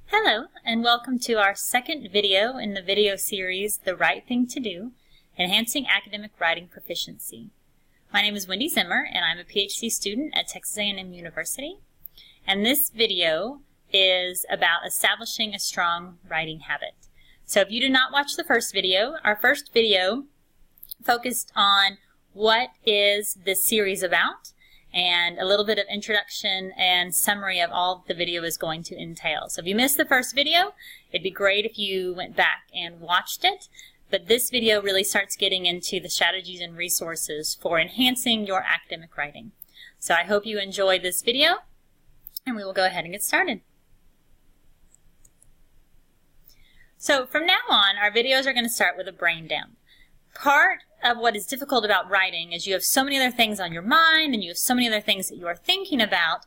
Hello, and welcome to our second video in the video series, The Right Thing to Do, Enhancing Academic Writing Proficiency. My name is Wendy Zimmer, and I'm a PhD student at Texas A&M University. And this video is about establishing a strong writing habit. So if you did not watch the first video, our first video focused on what is this series about, and a little bit of introduction and summary of all the video is going to entail. So if you missed the first video, it'd be great if you went back and watched it. But this video really starts getting into the strategies and resources for enhancing your academic writing. So I hope you enjoyed this video, and we will go ahead and get started. So from now on, our videos are going to start with a brain dump. Part of what is difficult about writing is you have so many other things on your mind and you have so many other things that you are thinking about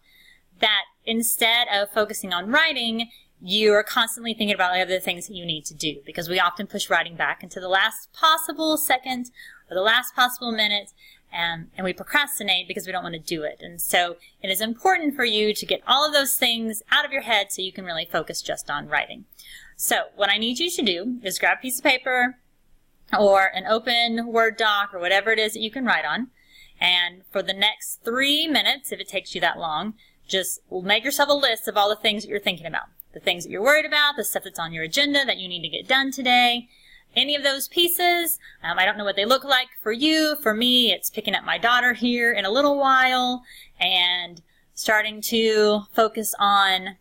that instead of focusing on writing, you are constantly thinking about the other things that you need to do, because we often push writing back into the last possible second or the last possible minute, and we procrastinate because we don't want to do it. And so it is important for you to get all of those things out of your head so you can really focus just on writing. So what I need you to do is grab a piece of paper or an open Word doc or whatever it is that you can write on. And for the next 3 minutes, if it takes you that long, just make yourself a list of all the things that you're thinking about. The things that you're worried about, the stuff that's on your agenda that you need to get done today. Any of those pieces, I don't know what they look like for you. For me, it's picking up my daughter here in a little while and starting to focus on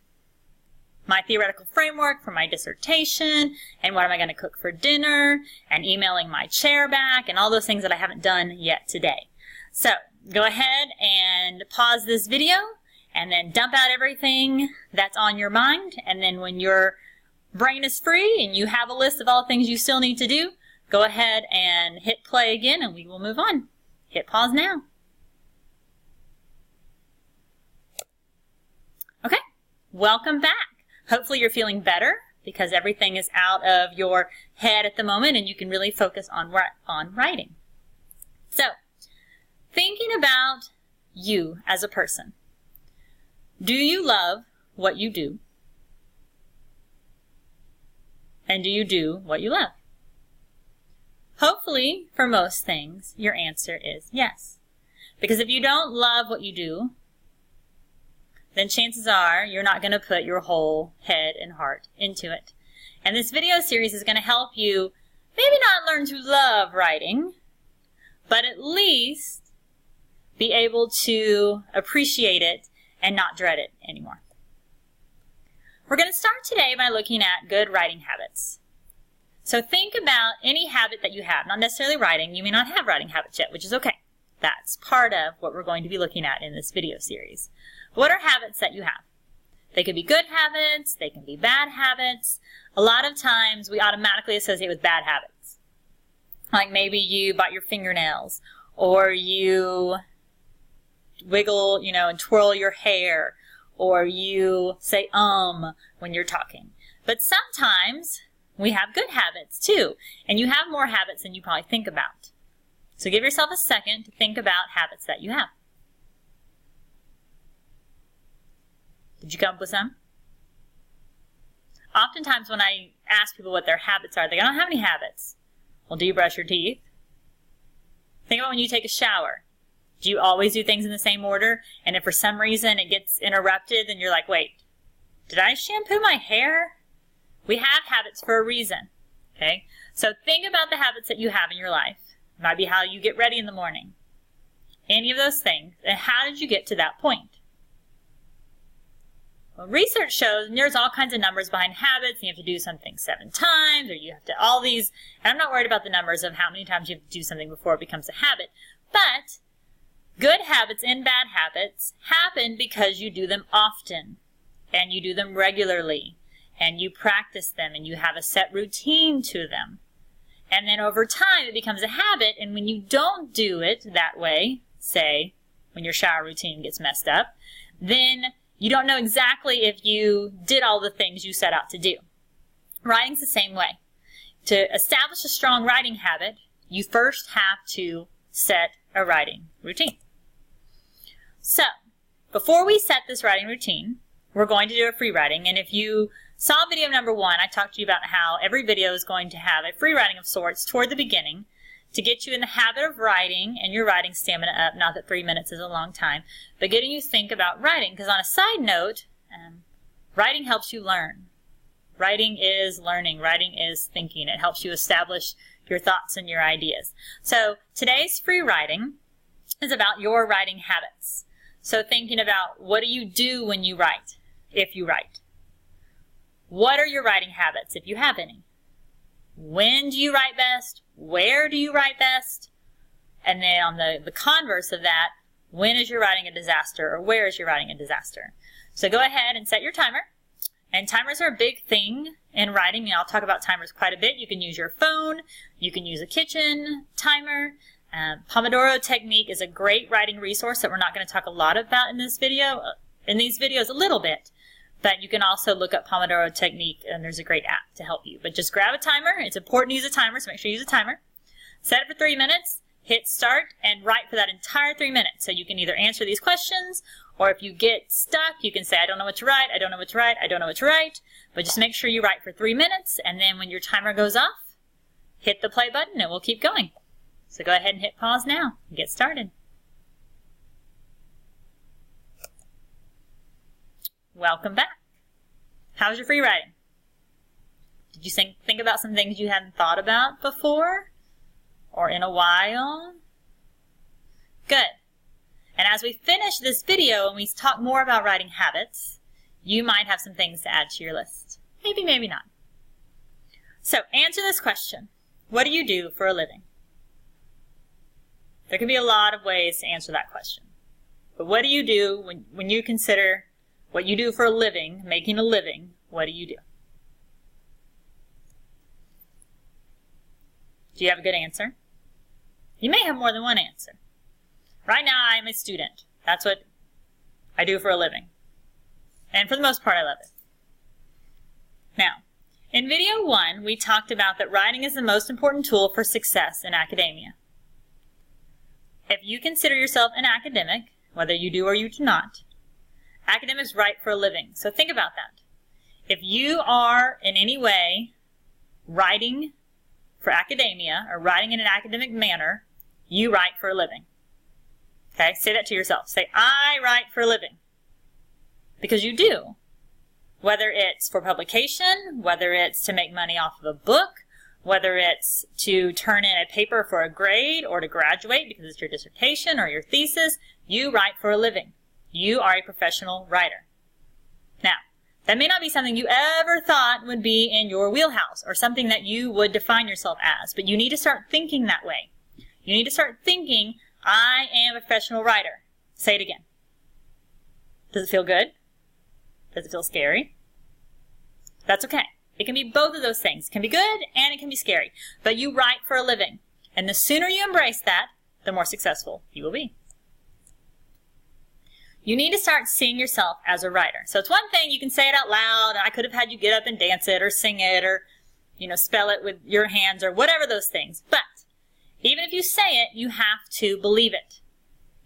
my theoretical framework for my dissertation, and what am I going to cook for dinner, and emailing my chair back, and all those things that I haven't done yet today. So go ahead and pause this video, and then dump out everything that's on your mind, and then when your brain is free and you have a list of all the things you still need to do, go ahead and hit play again, and we will move on. Hit pause now. Okay, welcome back. Hopefully you're feeling better because everything is out of your head at the moment and you can really focus on writing. So, thinking about you as a person. Do you love what you do? And do you do what you love? Hopefully, for most things, your answer is yes. Because if you don't love what you do, then chances are you're not going to put your whole head and heart into it. And this video series is going to help you maybe not learn to love writing, but at least be able to appreciate it and not dread it anymore. We're going to start today by looking at good writing habits. So think about any habit that you have, not necessarily writing. You may not have writing habits yet, which is okay. That's part of what we're going to be looking at in this video series. What are habits that you have? They can be good habits, they can be bad habits. A lot of times we automatically associate with bad habits. Like maybe you bite your fingernails, or you wiggle, and twirl your hair, or you say when you're talking. But sometimes we have good habits too, and you have more habits than you probably think about. So give yourself a second to think about habits that you have. Did you come up with some? Oftentimes when I ask people what their habits are, they go, I don't have any habits. Well, do you brush your teeth? Think about when you take a shower. Do you always do things in the same order? And if for some reason it gets interrupted, then you're like, wait, did I shampoo my hair? We have habits for a reason. Okay? So think about the habits that you have in your life. It might be how you get ready in the morning. Any of those things. And how did you get to that point? Well, research shows, and there's all kinds of numbers behind habits, and you have to do something 7 times, or you have to all these, and I'm not worried about the numbers of how many times you have to do something before it becomes a habit, but good habits and bad habits happen because you do them often, and you do them regularly, and you practice them, and you have a set routine to them. And then over time it becomes a habit, and when you don't do it that way, say when your shower routine gets messed up, then you don't know exactly if you did all the things you set out to do. Writing's the same way. To establish a strong writing habit, you first have to set a writing routine. So, before we set this writing routine, we're going to do a free writing. And if you saw video number 1, I talked to you about how every video is going to have a free writing of sorts toward the beginning to get you in the habit of writing and your writing stamina up. Not that 3 minutes is a long time, but getting you to think about writing. Because on a side note, writing helps you learn. Writing is learning. Writing is thinking. It helps you establish your thoughts and your ideas. So today's free writing is about your writing habits. So thinking about, what do you do when you write, if you write? What are your writing habits, if you have any? When do you write best? Where do you write best? And then on the converse of that, when is your writing a disaster, or where is your writing a disaster? So go ahead and set your timer. And timers are a big thing in writing, and I'll talk about timers quite a bit. You can use your phone. You can use a kitchen timer. Pomodoro technique is a great writing resource that we're not going to talk a lot about in this video. In these videos, a little bit. But you can also look up Pomodoro technique, and there's a great app to help you. But just grab a timer. It's important to use a timer, so make sure you use a timer. Set it for 3 minutes. Hit start and write for that entire 3 minutes. So you can either answer these questions, or if you get stuck, you can say, I don't know what to write, I don't know what to write, I don't know what to write. But just make sure you write for 3 minutes, and then when your timer goes off, hit the play button and we'll keep going. So go ahead and hit pause now and get started. Welcome back. How was your free writing? Did you think about some things you hadn't thought about before or in a while? Good. And as we finish this video and we talk more about writing habits, you might have some things to add to your list. Maybe, maybe not. So answer this question. What do you do for a living? There can be a lot of ways to answer that question. But what do you do when you consider what you do for a living, making a living? What do you do? Do you have a good answer? You may have more than one answer. Right now, I'm a student. That's what I do for a living. And for the most part, I love it. Now, in video 1, we talked about that writing is the most important tool for success in academia. If you consider yourself an academic, whether you do or you do not, academics write for a living. So think about that. If you are in any way writing for academia or writing in an academic manner, you write for a living. Okay, say that to yourself. Say, I write for a living. Because you do. Whether it's for publication, whether it's to make money off of a book, whether it's to turn in a paper for a grade or to graduate because it's your dissertation or your thesis, you write for a living. You are a professional writer. Now, that may not be something you ever thought would be in your wheelhouse or something that you would define yourself as, but you need to start thinking that way. You need to start thinking, I am a professional writer. Say it again. Does it feel good? Does it feel scary? That's okay. It can be both of those things. It can be good and it can be scary. But you write for a living. And the sooner you embrace that, the more successful you will be. You need to start seeing yourself as a writer. So it's one thing, you can say it out loud, and I could have had you get up and dance it or sing it or, spell it with your hands or whatever those things. But even if you say it, you have to believe it.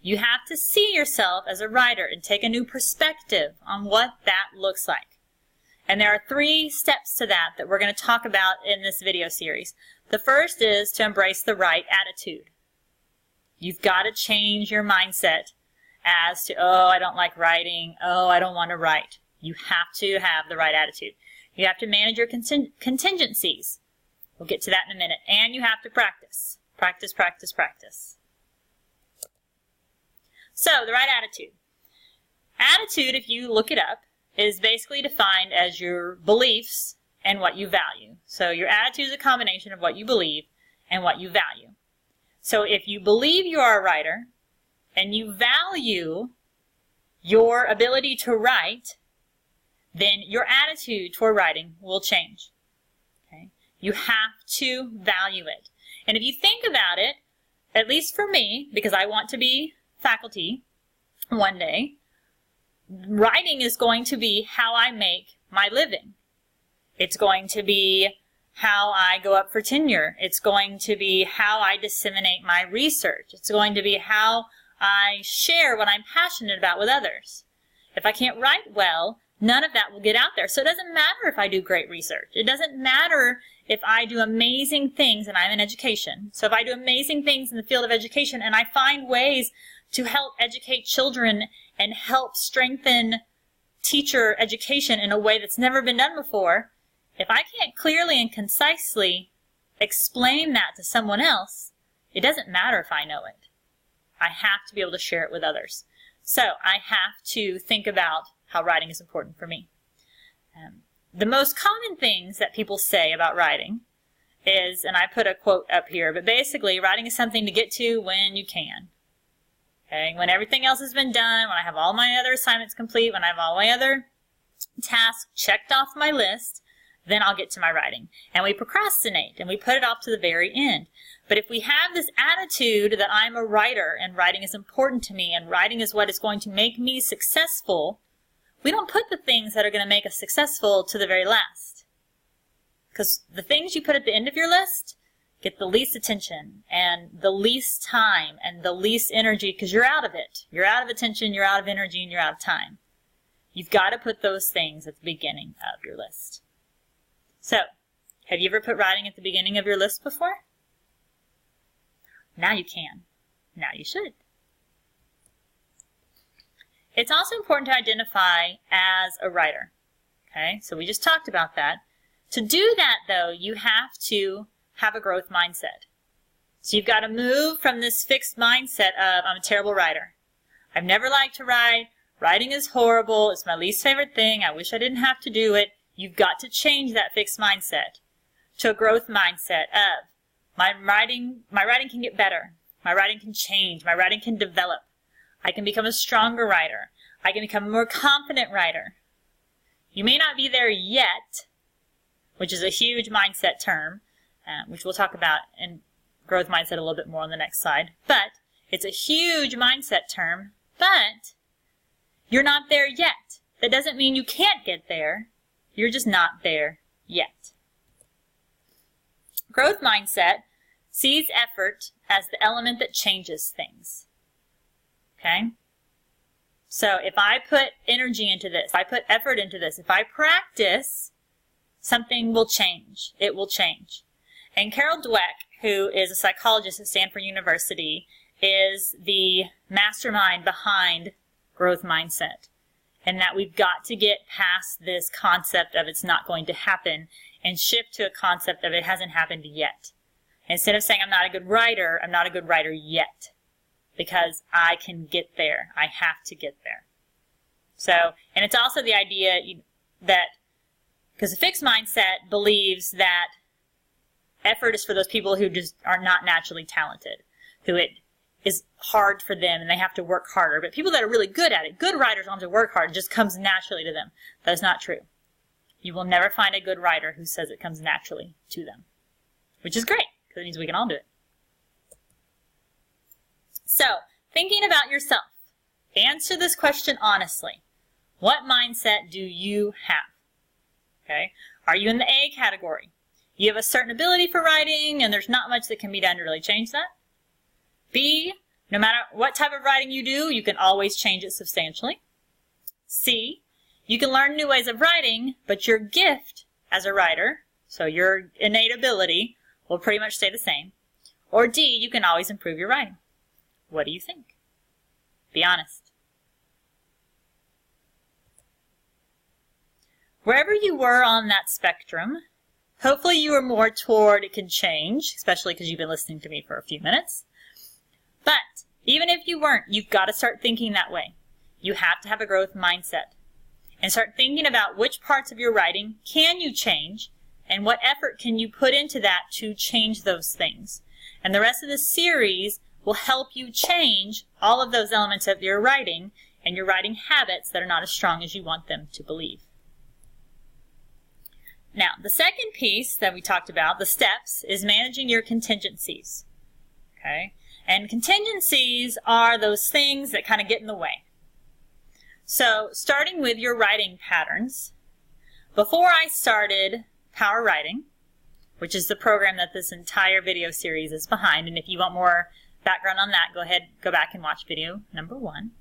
You have to see yourself as a writer and take a new perspective on what that looks like. And there are 3 steps to that we're going to talk about in this video series. The first is to embrace the right attitude. You've got to change your mindset as to, oh, I don't like writing, oh, I don't want to write. You have to have the right attitude. You have to manage your contingencies. We'll get to that in a minute. And you have to practice. Practice, practice, practice. So, the right attitude. Attitude, if you look it up, is basically defined as your beliefs and what you value. So your attitude is a combination of what you believe and what you value. So if you believe you are a writer and you value your ability to write, then your attitude toward writing will change. Okay? You have to value it. And if you think about it, at least for me, because I want to be faculty one day, writing is going to be how I make my living. It's going to be how I go up for tenure. It's going to be how I disseminate my research. It's going to be how I share what I'm passionate about with others. If I can't write well, none of that will get out there. So it doesn't matter if I do great research. It doesn't matter if I do amazing things, and I'm in education. So if I do amazing things in the field of education and I find ways to help educate children and help strengthen teacher education in a way that's never been done before, if I can't clearly and concisely explain that to someone else, it doesn't matter if I know it. I have to be able to share it with others. So I have to think about how writing is important for me. The most common things that people say about writing is, and I put a quote up here, but basically writing is something to get to when you can. Okay? When everything else has been done, when I have all my other assignments complete, when I have all my other tasks checked off my list, then I'll get to my writing. And we procrastinate, and we put it off to the very end. But if we have this attitude that I'm a writer, and writing is important to me, and writing is what is going to make me successful, we don't put the things that are going to make us successful to the very last. Because the things you put at the end of your list get the least attention, and the least time, and the least energy, because you're out of it. You're out of attention, you're out of energy, and you're out of time. You've got to put those things at the beginning of your list. So, have you ever put writing at the beginning of your list before? Now you can. Now you should. It's also important to identify as a writer. Okay, so we just talked about that. To do that, though, you have to have a growth mindset. So you've got to move from this fixed mindset of, I'm a terrible writer. I've never liked to write. Writing is horrible. It's my least favorite thing. I wish I didn't have to do it. You've got to change that fixed mindset to a growth mindset of, my writing can get better. My writing can change. My writing can develop. I can become a stronger writer. I can become a more confident writer. You may not be there yet, which is a huge mindset term, which we'll talk about in growth mindset a little bit more on the next slide. But it's a huge mindset term, but you're not there yet. That doesn't mean you can't get there. You're just not there yet. Growth mindset sees effort as the element that changes things. Okay? So if I put energy into this, if I put effort into this, if I practice, something will change. It will change. And Carol Dweck, who is a psychologist at Stanford University, is the mastermind behind growth mindset. And that we've got to get past this concept of it's not going to happen and shift to a concept of it hasn't happened yet. Instead of saying I'm not a good writer, I'm not a good writer yet. Because I can get there. I have to get there. So, and it's also the idea that, because a fixed mindset believes that effort is for those people who just are not naturally talented, who it is hard for them and they have to work harder. But people that are really good at it, good writers don't have to work hard, it just comes naturally to them. That is not true. You will never find a good writer who says it comes naturally to them. Which is great, because it means we can all do it. So, thinking about yourself, answer this question honestly. What mindset do you have? Okay? Are you in the A category? You have a certain ability for writing and there's not much that can be done to really change that. B, no matter what type of writing you do, you can always change it substantially. C, you can learn new ways of writing, but your gift as a writer, so your innate ability, will pretty much stay the same. Or D, you can always improve your writing. What do you think? Be honest. Wherever you were on that spectrum, hopefully you were more toward it can change, especially because you've been listening to me for a few minutes. But even if you weren't, you've got to start thinking that way. You have to have a growth mindset. And start thinking about which parts of your writing can you change and what effort can you put into that to change those things. And the rest of this series will help you change all of those elements of your writing and your writing habits that are not as strong as you want them to believe. Now, the second piece that we talked about, the steps, is managing your contingencies. Okay? And contingencies are those things that kind of get in the way. So, starting with your writing patterns, before I started Power Writing, which is the program that this entire video series is behind, and if you want more background on that, go back and watch video number 1.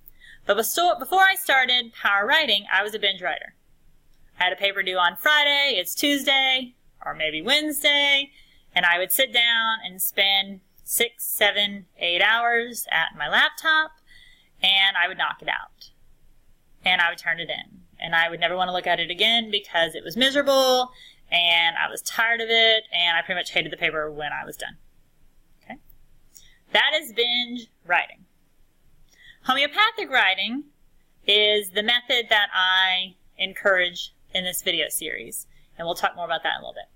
But before I started Power Writing, I was a binge writer. had a paper due on Friday, it's Tuesday, or maybe Wednesday, and I would sit down and spend 6, 7, 8 hours at my laptop, and I would knock it out. And I would turn it in. And I would never want to look at it again because it was miserable, and I was tired of it, and I pretty much hated the paper when I was done. Okay? That is binge writing. Homeopathic writing is the method that I encourage in this video series, and we'll talk more about that in a little bit.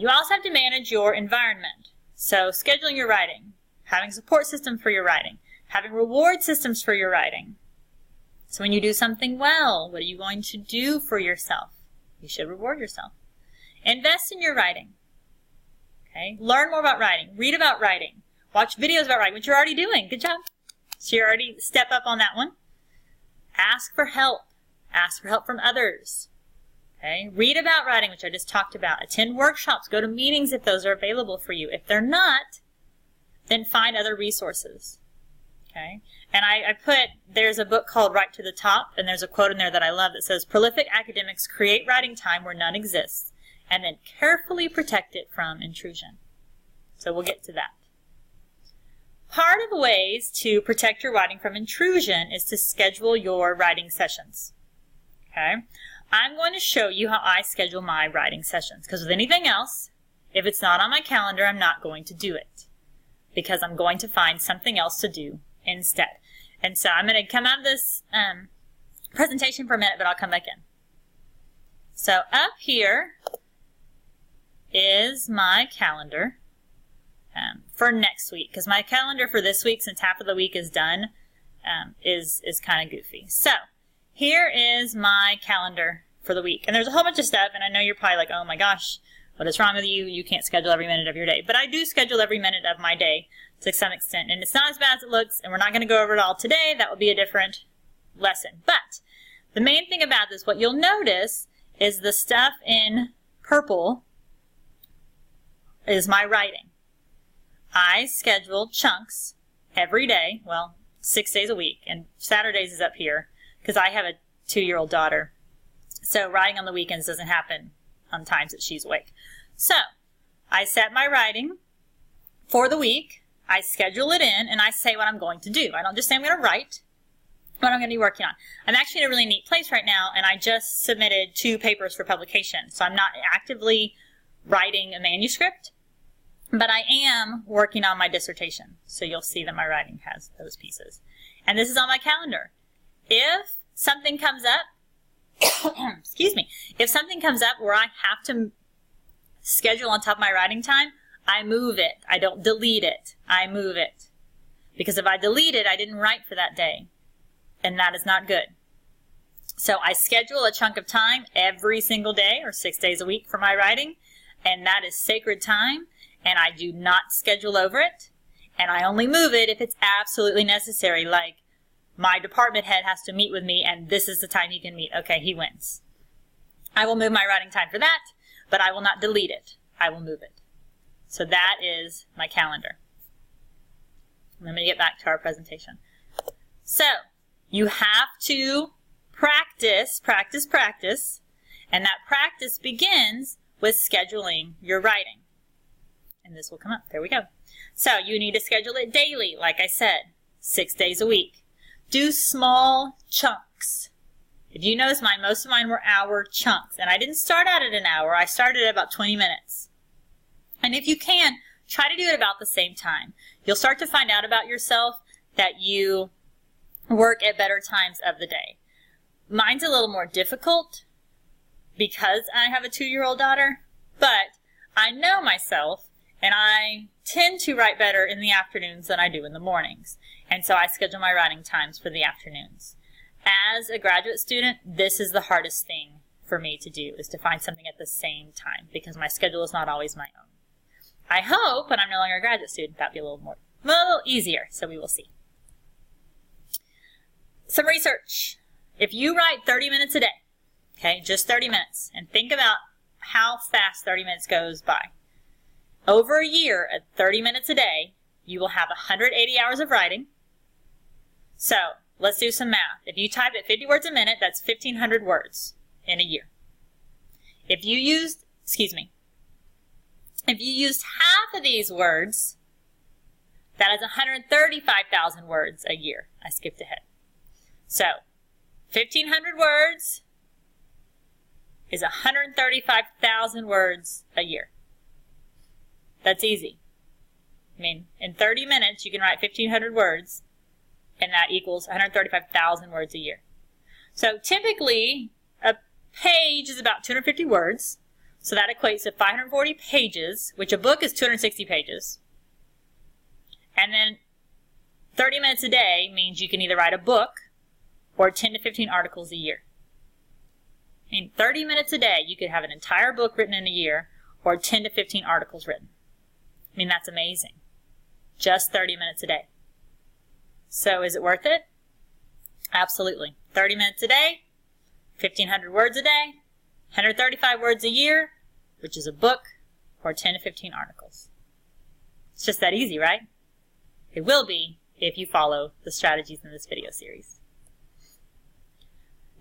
You also have to manage your environment. So scheduling your writing, having a support system for your writing, having reward systems for your writing. So when you do something well, what are you going to do for yourself? You should reward yourself. Invest in your writing. Okay? Learn more about writing. Read about writing. Watch videos about writing, which you're already doing. Good job. So you already step up on that one. Ask for help. Ask for help from others. Okay? Read about writing, which I just talked about. Attend workshops. Go to meetings if those are available for you. If they're not, then find other resources. Okay? And I put, there's a book called Right to the Top, and there's a quote in there that I love that says, "Prolific academics create writing time where none exists, and then carefully protect it from intrusion." So we'll get to that. Part of the ways to protect your writing from intrusion is to schedule your writing sessions. Okay? I'm going to show you how I schedule my writing sessions, because with anything else, if it's not on my calendar, I'm not going to do it, because I'm going to find something else to do instead. And so I'm going to come out of this presentation for a minute, but I'll come back in. So up here is my calendar for next week, because my calendar for this week, since half of the week is done, is kind of goofy. So here is my calendar for the week. And there's a whole bunch of stuff, and I know you're probably like, oh my gosh, what is wrong with you? You can't schedule every minute of your day. But I do schedule every minute of my day to some extent. And it's not as bad as it looks, and we're not going to go over it all today. That will be a different lesson. But the main thing about this, what you'll notice is the stuff in purple is my writing. I schedule chunks every day, well, 6 days a week, and Saturdays is up here because I have a 2-year-old daughter. So writing on the weekends doesn't happen on times that she's awake. So I set my writing for the week, I schedule it in, and I say what I'm going to do. I don't just say I'm going to write, what I'm going to be working on. I'm actually in a really neat place right now, and I just submitted 2 papers for publication. So I'm not actively writing a manuscript, but I am working on my dissertation. So you'll see that my writing has those pieces. And this is on my calendar. If something comes up, excuse me, if something comes up where I have to schedule on top of my writing time, I move it. I don't delete it. I move it. Because if I delete it, I didn't write for that day. And that is not good. So I schedule a chunk of time every single day or 6 days a week for my writing. And that is sacred time. And I do not schedule over it. And I only move it if it's absolutely necessary. Like my department head has to meet with me and this is the time he can meet. Okay, he wins. I will move my writing time for that, but I will not delete it. I will move it. So that is my calendar. Let me get back to our presentation. So you have to practice, practice, practice, and that practice begins with scheduling your writing. And this will come up. There we go. So you need to schedule it daily, like I said, 6 days a week. Do small chunks. If you notice mine, most of mine were hour chunks. And I didn't start out at an hour. I started at about 20 minutes. And if you can, try to do it about the same time. You'll start to find out about yourself that you work at better times of the day. Mine's a little more difficult because I have a 2-year-old daughter, but I know myself and I tend to write better in the afternoons than I do in the mornings. And so I schedule my writing times for the afternoons. As a graduate student, this is the hardest thing for me to do, is to find something at the same time because my schedule is not always my own. I hope when I'm no longer a graduate student, that'll be a little easier, so we will see. Some research. If you write 30 minutes a day, okay, just 30 minutes, and think about how fast 30 minutes goes by. Over a year, at 30 minutes a day, you will have 180 hours of writing. So let's do some math. If you type at 50 words a minute, that's 1,500 words in a year. If you used half of these words, that is 135,000 words a year. I skipped ahead. So, 1,500 words is 135,000 words a year. That's easy. I mean, in 30 minutes, you can write 1,500 words, and that equals 135,000 words a year. So typically, a page is about 250 words, so that equates to 540 pages, which a book is 260 pages. And then 30 minutes a day means you can either write a book or 10 to 15 articles a year. In 30 minutes a day, you could have an entire book written in a year or 10 to 15 articles written. I mean, that's amazing. Just 30 minutes a day. So is it worth it? Absolutely. 30 minutes a day, 1,500 words a day, 135 words a year, which is a book, or 10 to 15 articles. It's just that easy, right? It will be if you follow the strategies in this video series.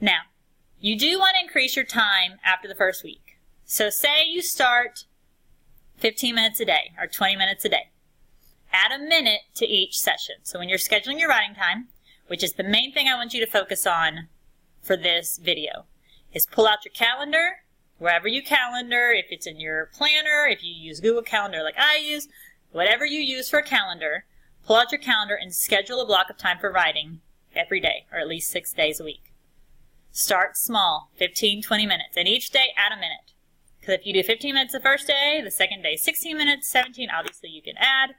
Now, you do want to increase your time after the first week. So say you start 15 minutes a day or 20 minutes a day. Add a minute to each session. So when you're scheduling your writing time, which is the main thing I want you to focus on for this video, is pull out your calendar, wherever you calendar, if it's in your planner, if you use Google Calendar like I use, whatever you use for a calendar, pull out your calendar and schedule a block of time for writing every day, or at least 6 days a week. Start small, 15, 20 minutes, and each day add a minute. Because if you do 15 minutes the first day, the second day 16 minutes, 17, obviously you can add,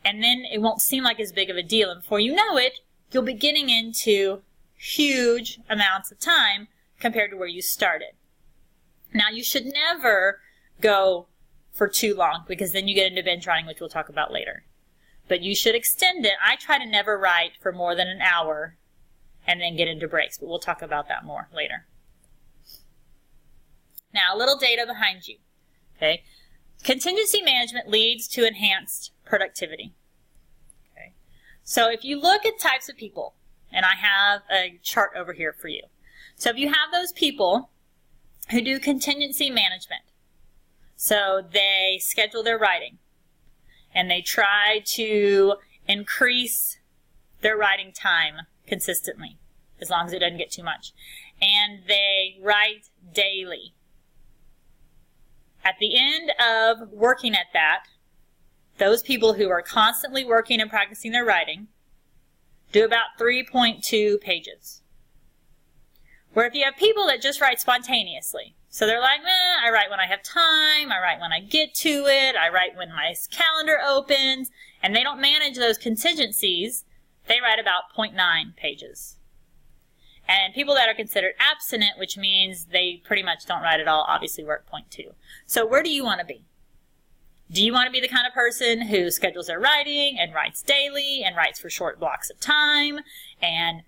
and then it won't seem like as big of a deal. And before you know it, you'll be getting into huge amounts of time compared to where you started. Now, you should never go for too long because then you get into binge writing, which we'll talk about later. But you should extend it. I try to never write for more than an hour and then get into breaks, but we'll talk about that more later. Now, a little data behind you. Okay? Contingency management leads to enhanced productivity. Okay? So if you look at types of people, and I have a chart over here for you. So if you have those people who do contingency management, so they schedule their writing, and they try to increase their writing time consistently, as long as it doesn't get too much, and they write daily. At the end of working at that, those people who are constantly working and practicing their writing do about 3.2 pages. Where if you have people that just write spontaneously, so they're like, I write when I have time, I write when I get to it, I write when my calendar opens, and they don't manage those contingencies, they write about 0.9 pages. And people that are considered abstinent, which means they pretty much don't write at all, obviously work 0.2. So where do you want to be? Do you want to be the kind of person who schedules their writing and writes daily and writes for short blocks of time and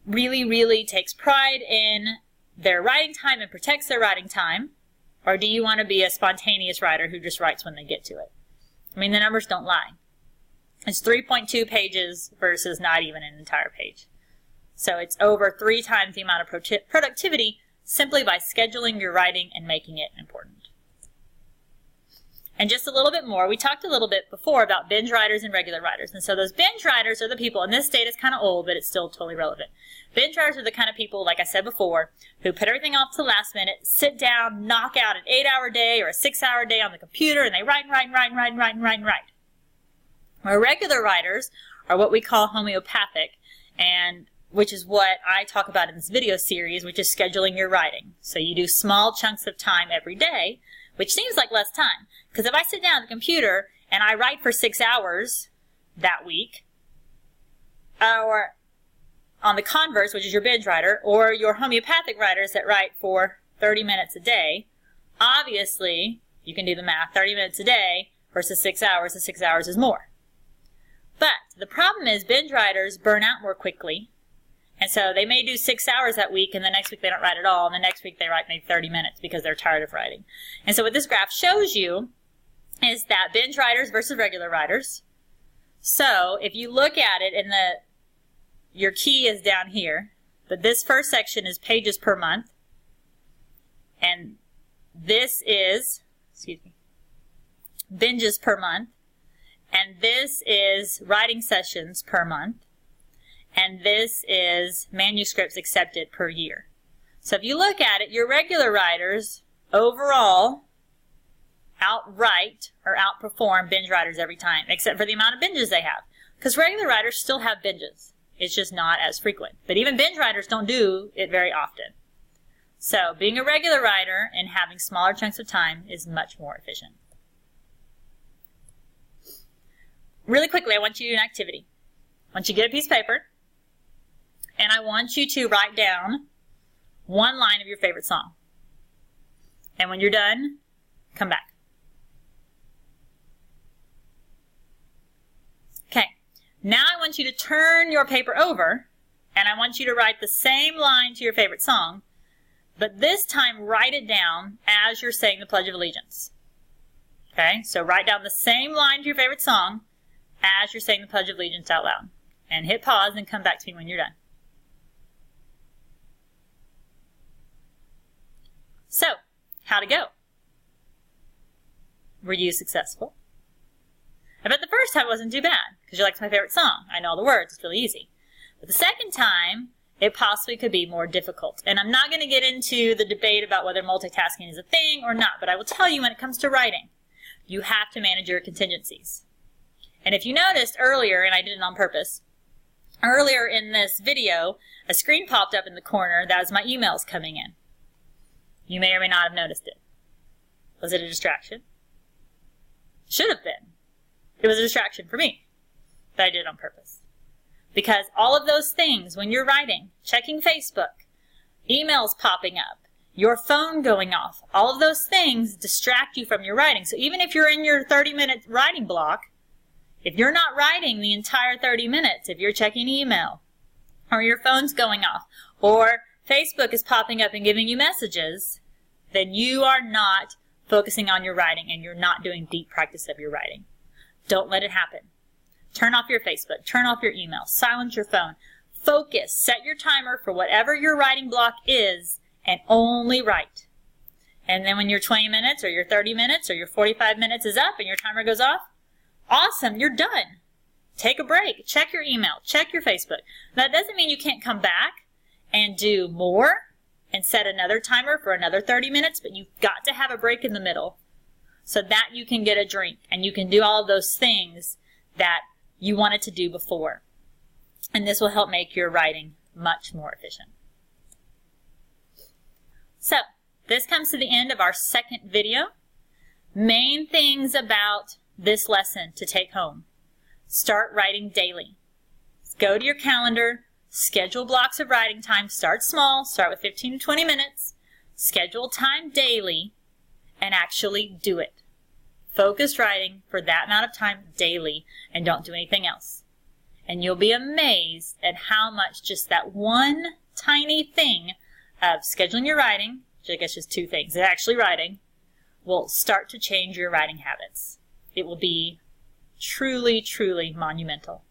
really, really takes pride in their writing time and protects their writing time? Or do you want to be a spontaneous writer who just writes when they get to it? I mean, the numbers don't lie. It's 3.2 pages versus not even an entire page. So it's over 3 times the amount of productivity simply by scheduling your writing and making it important. And just a little bit more, we talked a little bit before about binge writers and regular writers. And so those binge writers are the people, and this data is kind of old, but it's still totally relevant. Binge writers are the kind of people, like I said before, who put everything off to the last minute, sit down, knock out an 8-hour day or a 6-hour day on the computer, and they write. Where regular writers are what we call homeopathic, and which is what I talk about in this video series, which is scheduling your writing. So you do small chunks of time every day, which seems like less time. Because if I sit down at the computer and I write for 6 hours that week, or on the converse, which is your binge writer, or your homeopathic writers that write for 30 minutes a day, obviously, you can do the math, 30 minutes a day versus 6 hours, the 6 hours is more. But the problem is binge writers burn out more quickly, and so they may do 6 hours that week, and the next week they don't write at all, and the next week they write maybe 30 minutes because they're tired of writing. And so what this graph shows you is that binge writers versus regular writers. So if you look at it, and your key is down here, but this first section is pages per month, and this is, binges per month, and this is writing sessions per month, and this is manuscripts accepted per year. So if you look at it, your regular writers overall outright or outperform binge writers every time, except for the amount of binges they have. Because regular writers still have binges. It's just not as frequent. But even binge writers don't do it very often. So being a regular writer and having smaller chunks of time is much more efficient. Really quickly, I want you to do an activity. I want you to get a piece of paper, and I want you to write down one line of your favorite song. And when you're done, come back. Okay, now I want you to turn your paper over, and I want you to write the same line to your favorite song, but this time write it down as you're saying the Pledge of Allegiance. Okay, so write down the same line to your favorite song as you're saying the Pledge of Allegiance out loud. And hit pause and come back to me when you're done. So, how'd it go? Were you successful? I bet the first time wasn't too bad, because you liked my favorite song. I know all the words, it's really easy. But the second time, it possibly could be more difficult. And I'm not going to get into the debate about whether multitasking is a thing or not, but I will tell you when it comes to writing, you have to manage your contingencies. And if you noticed earlier, and I did it on purpose, earlier in this video, a screen popped up in the corner that was my emails coming in. You may or may not have noticed it. Was it a distraction? Should have been. It was a distraction for me, but I did it on purpose. Because all of those things, when you're writing, checking Facebook, emails popping up, your phone going off, all of those things distract you from your writing. So even if you're in your 30-minute writing block, if you're not writing the entire 30 minutes, if you're checking email, or your phone's going off, or Facebook is popping up and giving you messages, then you are not focusing on your writing and you're not doing deep practice of your writing. Don't let it happen. Turn off your Facebook, turn off your email, silence your phone. Focus, set your timer for whatever your writing block is and only write. And then when your 20 minutes or your 30 minutes or your 45 minutes is up and your timer goes off, awesome, you're done. Take a break, check your email, check your Facebook. That doesn't mean you can't come back and do more and set another timer for another 30 minutes, but you've got to have a break in the middle so that you can get a drink and you can do all of those things that you wanted to do before. And this will help make your writing much more efficient. So, this comes to the end of our second video. Main things about this lesson to take home. Start writing daily. Go to your calendar, schedule blocks of writing time, start small, start with 15 to 20 minutes, schedule time daily, and actually do it. Focus writing for that amount of time daily and don't do anything else. And you'll be amazed at how much just that one tiny thing of scheduling your writing, which I guess is two things, actually writing, will start to change your writing habits. It will be truly, truly monumental.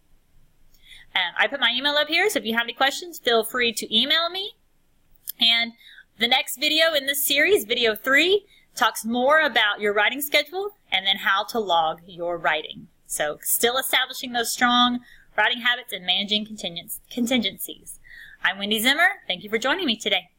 And I put my email up here, so if you have any questions, feel free to email me. And the next video in this series, video 3, talks more about your writing schedule and then how to log your writing. So still establishing those strong writing habits and managing contingencies. I'm Wendy Zimmer. Thank you for joining me today.